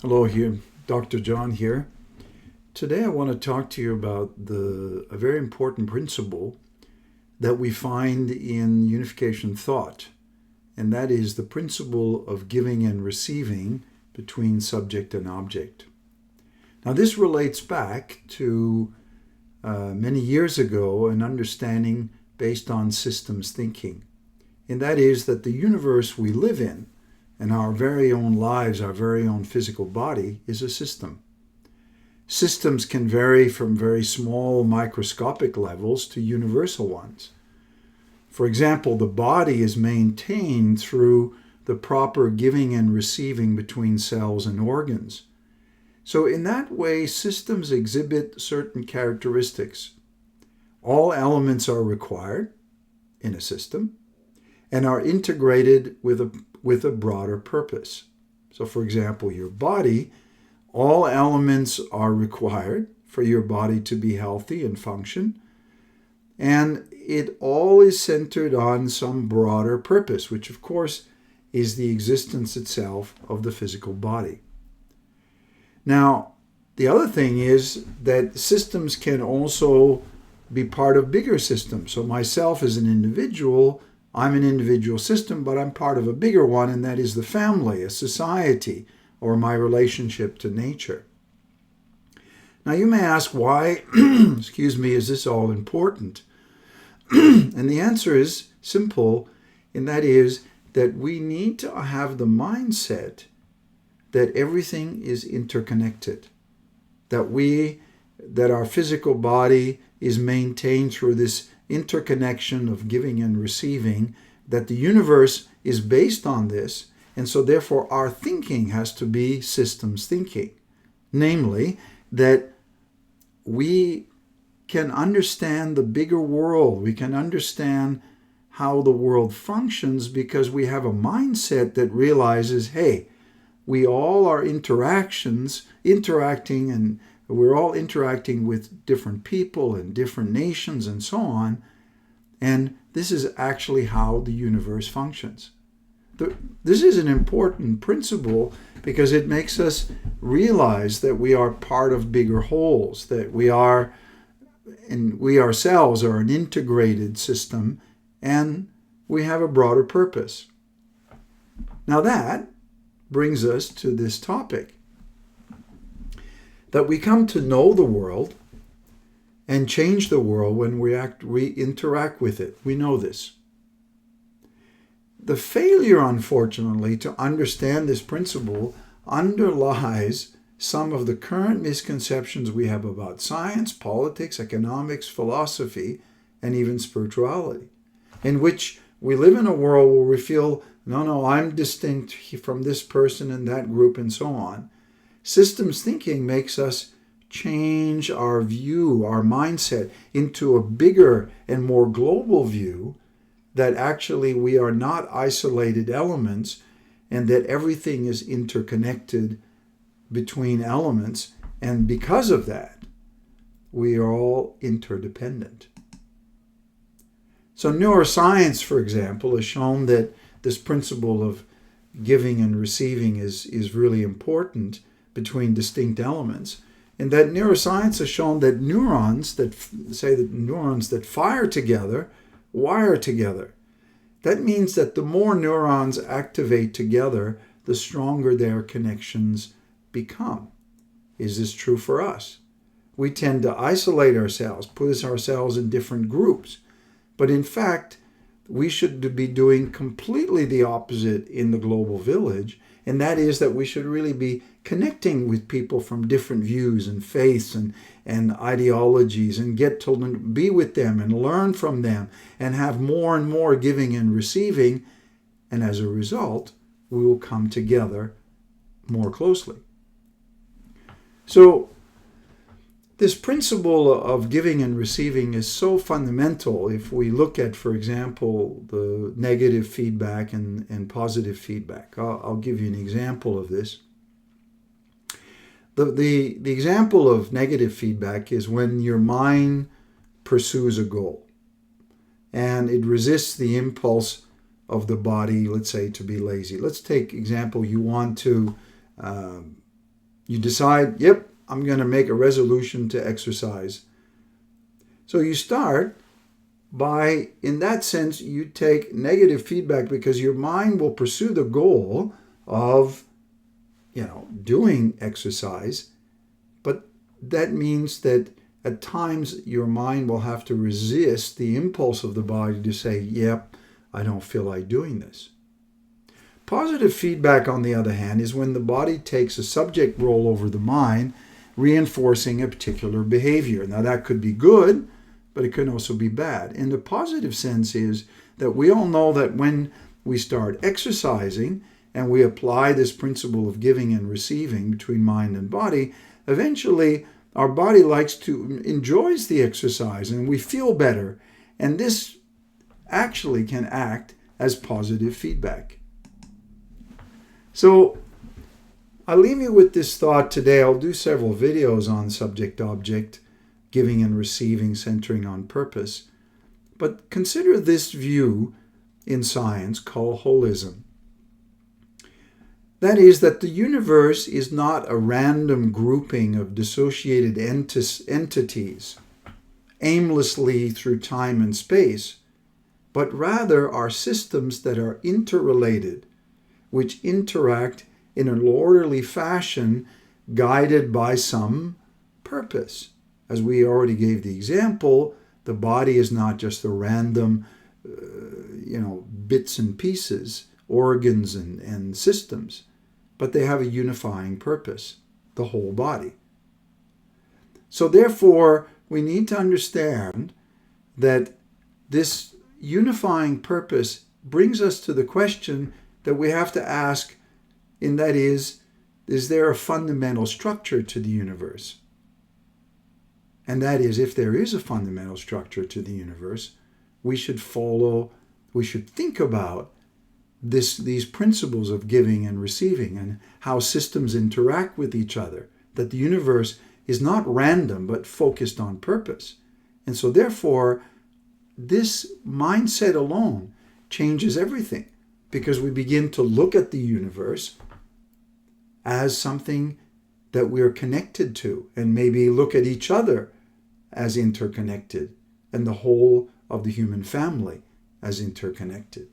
Hello here, Dr. John here. Today I want to talk to you about a very important principle that we find in unification thought, and that is the principle of giving and receiving between subject and object. Now this relates back to many years ago an understanding based on systems thinking, and that is that the universe we live in and our very own lives, our very own physical body, is a system. Systems can vary from very small microscopic levels to universal ones. For example, the body is maintained through the proper giving and receiving between cells and organs. So in that way, systems exhibit certain characteristics. All elements are required in a system and are integrated with a broader purpose. So for example, your body, all elements are required for your body to be healthy and function, and it all is centered on some broader purpose, which of course is the existence itself of the physical body. Now, the other thing is that systems can also be part of bigger systems. So myself as an individual, I'm an individual system, but I'm part of a bigger one, and that is the family, a society, or my relationship to nature. Now you may ask why, is this all important? And the answer is simple, and that is that we need to have the mindset that everything is interconnected, that our physical body is maintained through this interconnection of giving and receiving, that the universe is based on this, and so therefore our thinking has to be systems thinking. Namely, that we can understand the bigger world, we can understand how the world functions because we have a mindset that realizes, hey, we all are interacting, and we're all interacting with different people and different nations and so on. And this is actually how the universe functions. This is an important principle because it makes us realize that we are part of bigger wholes, that we ourselves are an integrated system, and we have a broader purpose. Now that brings us to this topic, that we come to know the world and change the world when we interact with it. We know this. The failure, unfortunately, to understand this principle underlies some of the current misconceptions we have about science, politics, economics, philosophy, and even spirituality, in which we live in a world where we feel, no, I'm distinct from this person and that group and so on. Systems thinking makes us change our view, our mindset, into a bigger and more global view that actually we are not isolated elements and that everything is interconnected between elements. And because of that, we are all interdependent. So neuroscience, for example, has shown that this principle of giving and receiving is really important between distinct elements. And that neuroscience has shown that neurons that fire together wire together. That means that the more neurons activate together, the stronger their connections become. Is this true for us? We tend to isolate ourselves, put ourselves in different groups. But in fact, we should be doing completely the opposite in the global village, and that is that we should really be connecting with people from different views and faiths and ideologies, and get to be with them and learn from them and have more and more giving and receiving. And as a result, we will come together more closely. So this principle of giving and receiving is so fundamental if we look at, for example, the negative feedback and positive feedback. I'll give you an example of this. The example of negative feedback is when your mind pursues a goal and it resists the impulse of the body, let's say, to be lazy. Let's take example, you want to You decide, yep, I'm going to make a resolution to exercise. So you start by, in that sense, you take negative feedback because your mind will pursue the goal of, doing exercise. But that means that at times your mind will have to resist the impulse of the body to say, yep, I don't feel like doing this. Positive feedback, on the other hand, is when the body takes a subject role over the mind, reinforcing a particular behavior. Now, that could be good, but it can also be bad. And the positive sense is that we all know that when we start exercising and we apply this principle of giving and receiving between mind and body, eventually our body enjoys the exercise and we feel better. And this actually can act as positive feedback. So I'll leave you with this thought today. I'll do several videos on subject-object, giving and receiving, centering on purpose. But consider this view in science called holism. That is, that the universe is not a random grouping of dissociated entities aimlessly through time and space, but rather are systems that are interrelated, which interact in an orderly fashion, guided by some purpose. As we already gave the example, the body is not just a random, bits and pieces, organs and systems, but they have a unifying purpose, the whole body. So therefore, we need to understand that this unifying purpose brings us to the question that we have to ask, and that is there a fundamental structure to the universe? And that is, if there is a fundamental structure to the universe, we should think about these principles of giving and receiving and how systems interact with each other, that the universe is not random but focused on purpose. And so therefore, this mindset alone changes everything, because we begin to look at the universe as something that we're connected to, and maybe look at each other as interconnected, and the whole of the human family as interconnected.